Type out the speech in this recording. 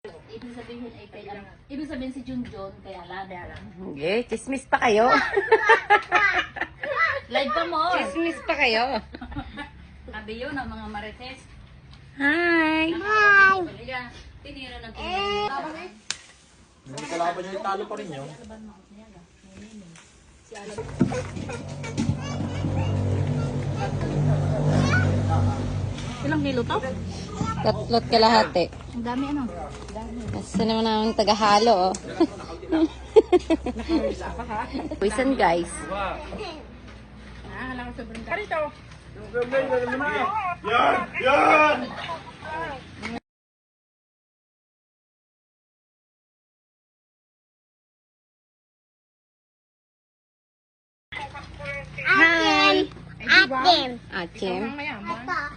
Ibig sabihin ay kay Alan. Ibig sabihin si Junjun kay Alan. Okay, chismis pa kayo. Live pa mo. Chismis pa kayo. Sabi yun ang mga marites. Hi! Hi! Tinira ng tinira. Hindi kalaban nyo, italo pa rin yun. Ilang kilo to? Tatlot kalahati. Ang dami ano? Nasa naman namin tagahalo, oh. Wisan, guys. Alam ko sobrang dami. Yan! Yan! Hi! Atim. Achim. Ito.